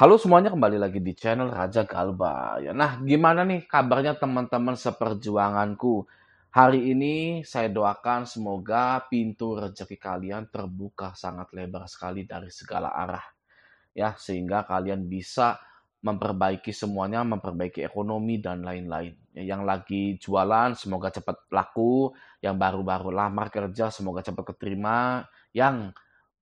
Halo semuanya, kembali lagi di channel Raja Galba. Ya, nah, gimana nih kabarnya teman-teman seperjuanganku? Hari ini saya doakan semoga pintu rezeki kalian terbuka sangat lebar sekali dari segala arah. Ya, sehingga kalian bisa memperbaiki semuanya, memperbaiki ekonomi dan lain-lain. Ya, yang lagi jualan semoga cepat laku, yang baru-baru lamar kerja semoga cepat keterima, yang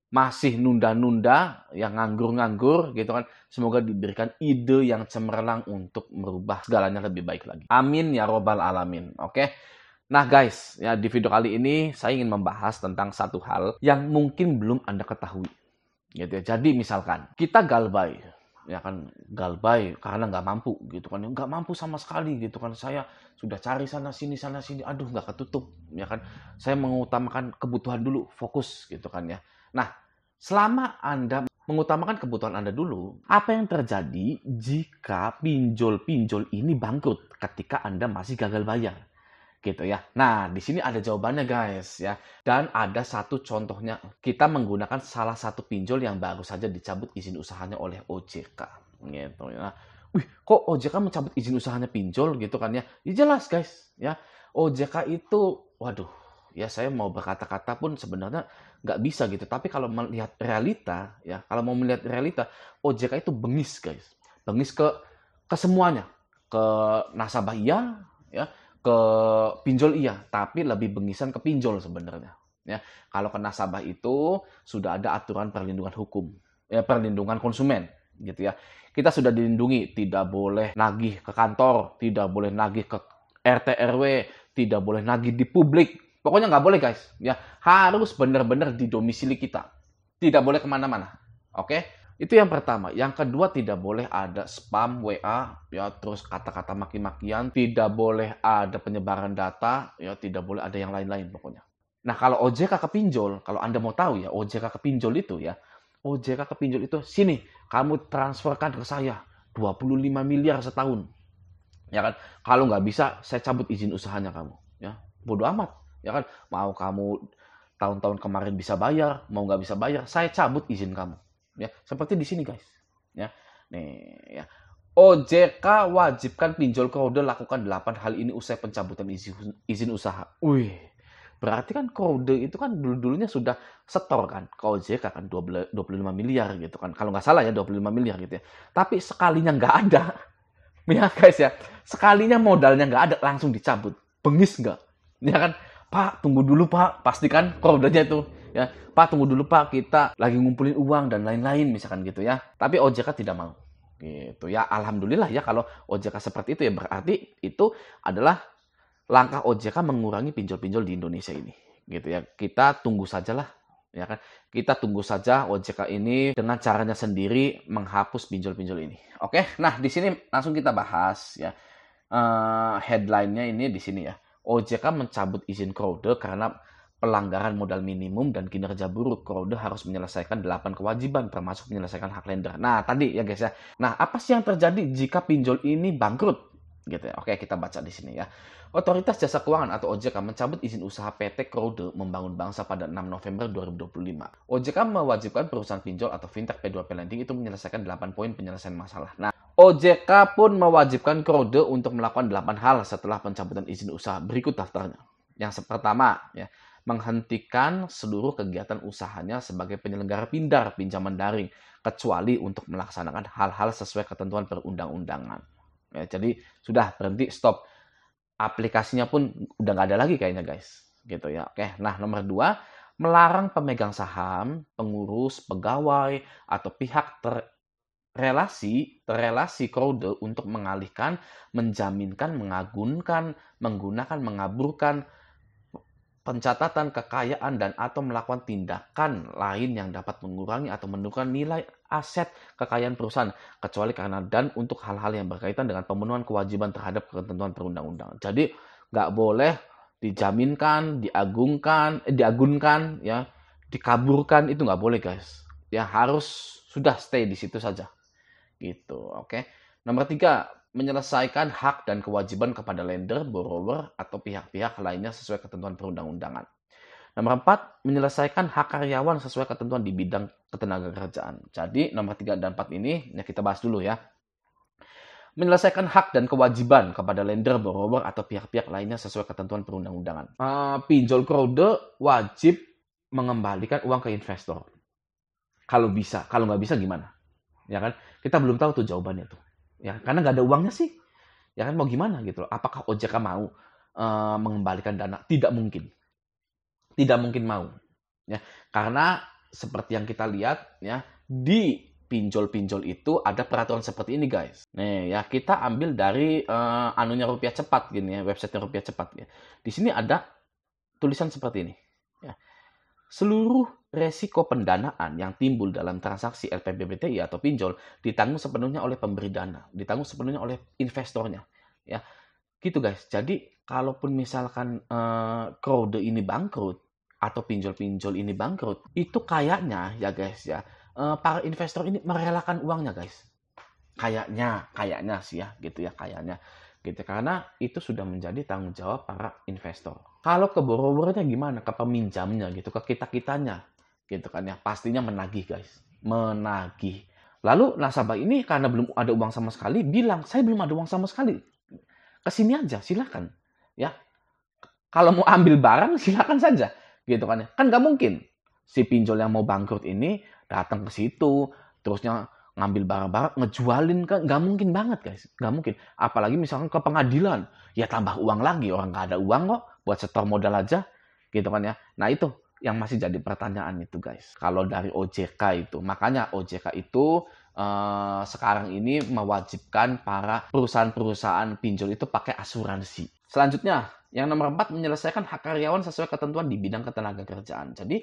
masih nunda-nunda, yang nganggur-nganggur gitu kan, semoga diberikan ide yang cemerlang untuk merubah segalanya lebih baik lagi. Amin ya robbal alamin. Oke. Nah guys, ya di video kali ini saya ingin membahas tentang satu hal yang mungkin belum Anda ketahui. Gitu ya. Jadi misalkan kita galbay, ya kan galbay karena nggak mampu gitu kan, nggak mampu sama sekali gitu kan, saya sudah cari sana sini, aduh nggak ketutup, ya kan, saya mengutamakan kebutuhan dulu, fokus gitu kan ya. Nah, selama Anda mengutamakan kebutuhan Anda dulu, apa yang terjadi jika pinjol-pinjol ini bangkrut ketika Anda masih gagal bayar? Gitu ya. Nah, di sini ada jawabannya guys ya. Dan ada satu contohnya, kita menggunakan salah satu pinjol yang baru saja dicabut izin usahanya oleh OJK. Gitu ya. Wih, kok OJK mencabut izin usahanya pinjol gitu kan ya? Ya jelas guys ya. OJK itu, waduh, ya saya mau berkata-kata pun sebenarnya nggak bisa gitu. Tapi kalau melihat realita ya, kalau mau melihat realita, OJK itu bengis guys. Bengis ke semuanya. Ke nasabah iya, ya, ke pinjol iya, tapi lebih bengisan ke pinjol sebenarnya. Ya, kalau ke nasabah itu sudah ada aturan perlindungan hukum, ya perlindungan konsumen, gitu ya. Kita sudah dilindungi, tidak boleh nagih ke kantor, tidak boleh nagih ke RT RW, tidak boleh nagih di publik. Pokoknya nggak boleh guys, ya harus benar-benar di domisili kita, tidak boleh kemana-mana. Oke? Itu yang pertama. Yang kedua, tidak boleh ada spam WA, ya, terus kata-kata maki-makian, tidak boleh ada penyebaran data, ya, tidak boleh ada yang lain-lain pokoknya. Nah, kalau OJK ke pinjol, kalau Anda mau tahu ya, OJK ke pinjol itu ya, OJK ke pinjol itu, sini, kamu transferkan ke saya 25 miliar setahun. Ya kan? Kalau nggak bisa, saya cabut izin usahanya kamu. Ya, bodoh amat. Ya kan? Mau kamu tahun-tahun kemarin bisa bayar, mau nggak bisa bayar, saya cabut izin kamu. Ya, seperti di sini guys. Ya, nih ya. OJK wajibkan pinjol kode lakukan 8 hal ini usai pencabutan izin usaha. Wih, berarti kan kode itu kan dulu-dulunya sudah setor kan ke OJK kan 25 miliar gitu kan. Kalau nggak salah ya 25 miliar gitu ya. Tapi sekalinya nggak ada. Ya guys ya, sekalinya modalnya nggak ada langsung dicabut. Bengis nggak? Ya kan, Pak tunggu dulu Pak, pastikan kodenya itu. Ya, Pak tunggu dulu Pak, kita lagi ngumpulin uang dan lain-lain misalkan gitu ya. Tapi OJK tidak mau. Gitu ya, alhamdulillah ya kalau OJK seperti itu ya berarti itu adalah langkah OJK mengurangi pinjol-pinjol di Indonesia ini. Gitu ya, kita tunggu sajalah ya kan. Kita tunggu saja OJK ini dengan caranya sendiri menghapus pinjol-pinjol ini. Oke, nah di sini langsung kita bahas ya. Headline-nya ini di sini ya. OJK mencabut izin Krode karena pelanggaran modal minimum dan kinerja buruk. Krode harus menyelesaikan 8 kewajiban termasuk menyelesaikan hak lender. Nah, tadi ya guys ya. Nah, apa sih yang terjadi jika pinjol ini bangkrut? Gitu ya. Oke, kita baca di sini ya. Otoritas Jasa Keuangan atau OJK mencabut izin usaha PT Krode Membangun Bangsa pada 6 November 2025. OJK mewajibkan perusahaan pinjol atau fintech P2P lending itu menyelesaikan 8 poin penyelesaian masalah. Nah, OJK pun mewajibkan Krode untuk melakukan 8 hal setelah pencabutan izin usaha. Berikut daftarnya. Yang pertama, ya, menghentikan seluruh kegiatan usahanya sebagai penyelenggara pinjaman daring, kecuali untuk melaksanakan hal-hal sesuai ketentuan perundang-undangan. Ya, jadi sudah berhenti, stop. Aplikasinya pun udah nggak ada lagi kayaknya guys. Gitu ya. Oke, nah nomor 2, melarang pemegang saham, pengurus, pegawai, atau pihak terrelasi kode untuk mengalihkan, menjaminkan, mengagunkan, menggunakan, mengaburkan pencatatan kekayaan dan atau melakukan tindakan lain yang dapat mengurangi atau menurunkan nilai aset kekayaan perusahaan kecuali karena dan untuk hal-hal yang berkaitan dengan pemenuhan kewajiban terhadap ketentuan perundang-undangan. Jadi nggak boleh dijaminkan, diagunkan, ya, dikaburkan itu nggak boleh guys. Ya harus sudah stay di situ saja. Gitu, oke. Nomor 3, menyelesaikan hak dan kewajiban kepada lender, borrower, atau pihak-pihak lainnya sesuai ketentuan perundang-undangan. Nomor 4, menyelesaikan hak karyawan sesuai ketentuan di bidang ketenagakerjaan. Jadi nomor 3 dan 4 ini ya kita bahas dulu ya. Menyelesaikan hak dan kewajiban kepada lender, borrower, atau pihak-pihak lainnya sesuai ketentuan perundang-undangan. Pinjol kode wajib mengembalikan uang ke investor. Kalau bisa, kalau nggak bisa gimana? Ya kan? Kita belum tahu tuh jawabannya tuh. Ya, karena nggak ada uangnya sih. Ya kan mau gimana gitu loh. Apakah OJK mau mengembalikan dana? Tidak mungkin. Tidak mungkin mau. Ya, karena seperti yang kita lihat ya, di pinjol-pinjol itu ada peraturan seperti ini guys. Nih ya, kita ambil dari anunya Rupiah Cepat gini ya, website Rupiah Cepat ya. Di sini ada tulisan seperti ini. Ya. Seluruh resiko pendanaan yang timbul dalam transaksi LPBBTI atau pinjol ditanggung sepenuhnya oleh pemberi dana, ditanggung sepenuhnya oleh investornya. Ya, gitu guys. Jadi kalaupun misalkan kode ini bangkrut atau pinjol-pinjol ini bangkrut, itu kayaknya ya guys ya, para investor ini merelakan uangnya guys. Kayaknya sih ya, gitu ya, kayaknya. Gitu, karena itu sudah menjadi tanggung jawab para investor. Kalau ke borrowernya gimana? Ke peminjamnya gitu, ke kita-kitanya. Gitu kan ya, pastinya menagih guys. Menagih. Lalu nasabah ini karena belum ada uang sama sekali, bilang, saya belum ada uang sama sekali. Kesini aja, silakan. Ya, kalau mau ambil barang, silakan saja. Gitu kan ya. Kan nggak mungkin si pinjol yang mau bangkrut ini datang ke situ, terusnya ngambil barang-barang, ngejualin kan nggak mungkin banget guys, nggak mungkin. Apalagi misalkan ke pengadilan, ya tambah uang lagi, orang nggak ada uang kok buat setor modal aja, gitu kan ya. Nah itu yang masih jadi pertanyaan itu guys. Kalau dari OJK itu, makanya OJK itu sekarang ini mewajibkan para perusahaan-perusahaan pinjol itu pakai asuransi. Selanjutnya, yang nomor 4, menyelesaikan hak karyawan sesuai ketentuan di bidang ketenagakerjaan. Jadi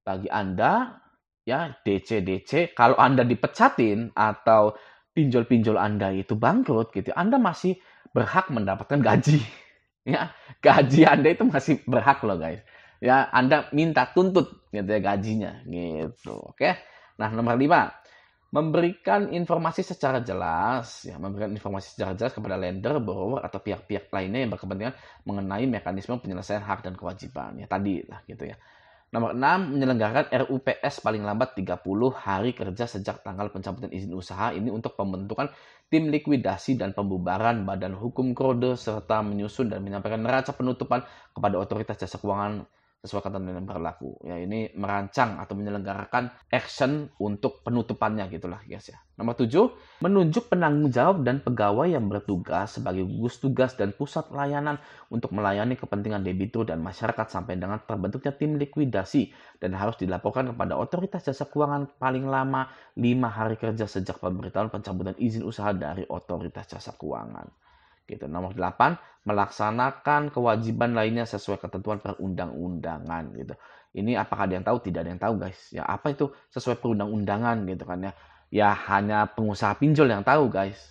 bagi Anda ya DC, kalau Anda dipecatin atau pinjol-pinjol Anda itu bangkrut gitu, Anda masih berhak mendapatkan gaji. Ya, gaji Anda itu masih berhak loh guys. Ya, Anda minta tuntut gitu ya gajinya gitu. Oke. Nah, nomor 5, memberikan informasi secara jelas kepada lender, borrower, atau pihak-pihak lainnya yang berkepentingan mengenai mekanisme penyelesaian hak dan kewajiban. Ya tadi lah gitu ya. Nomor 6, menyelenggarakan RUPS paling lambat 30 hari kerja sejak tanggal pencabutan izin usaha ini untuk pembentukan tim likuidasi dan pembubaran badan hukum kode serta menyusun dan menyampaikan neraca penutupan kepada otoritas jasa keuangan sesuai ketentuan yang berlaku. Ya, ini merancang atau menyelenggarakan action untuk penutupannya gitulah guys ya. Nomor 7, menunjuk penanggung jawab dan pegawai yang bertugas sebagai gugus tugas dan pusat layanan untuk melayani kepentingan debitur dan masyarakat sampai dengan terbentuknya tim likuidasi dan harus dilaporkan kepada otoritas jasa keuangan paling lama 5 hari kerja sejak pemberitahuan pencabutan izin usaha dari otoritas jasa keuangan. Gitu. Nomor 8, melaksanakan kewajiban lainnya sesuai ketentuan perundang-undangan gitu. Ini apakah ada yang tahu? Tidak ada yang tahu guys. Ya apa itu sesuai perundang-undangan gitu kan ya. Ya hanya pengusaha pinjol yang tahu guys.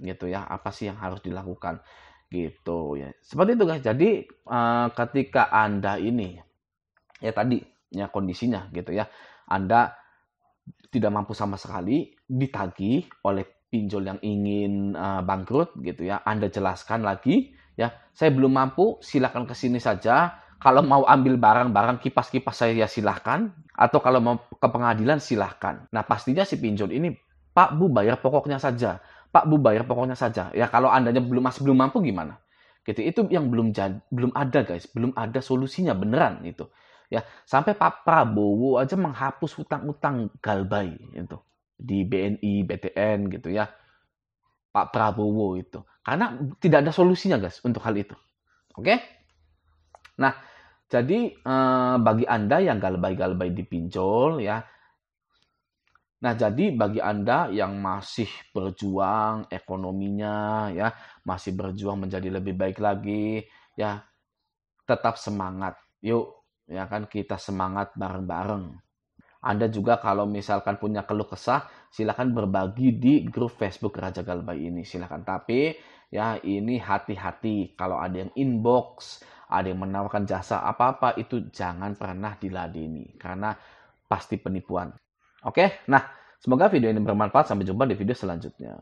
Gitu ya. Apa sih yang harus dilakukan gitu ya. Seperti itu guys. Jadi ketika Anda ini ya tadi ya kondisinya gitu ya. Anda tidak mampu sama sekali, ditagih oleh pinjol yang ingin bangkrut gitu ya. Anda jelaskan lagi ya, saya belum mampu, silakan ke sini saja. Kalau mau ambil barang-barang kipas-kipas saya ya silahkan. Atau kalau mau ke pengadilan silahkan. Nah pastinya si pinjol ini, Pak Bu bayar pokoknya saja. Pak Bu bayar pokoknya saja. Ya kalau Andanya masih belum mampu gimana? Gitu. Itu yang belum ada guys. Belum ada solusinya beneran itu. Ya, sampai Pak Prabowo aja menghapus hutang-hutang Galbay itu di BNI, BTN gitu ya. Pak Prabowo itu. Karena tidak ada solusinya guys untuk hal itu. Oke? Nah, jadi bagi Anda yang galbay-galbay dipinjol ya. Nah, jadi bagi Anda yang masih berjuang ekonominya ya, masih berjuang menjadi lebih baik lagi ya, tetap semangat. Yuk, ya kan kita semangat bareng-bareng. Anda juga kalau misalkan punya keluh kesah, silakan berbagi di grup Facebook Raja Galbay ini. Silakan. Tapi ya ini hati-hati kalau ada yang inbox, ada yang menawarkan jasa apa-apa itu jangan pernah diladeni karena pasti penipuan. Oke? Nah, semoga video ini bermanfaat. Sampai jumpa di video selanjutnya.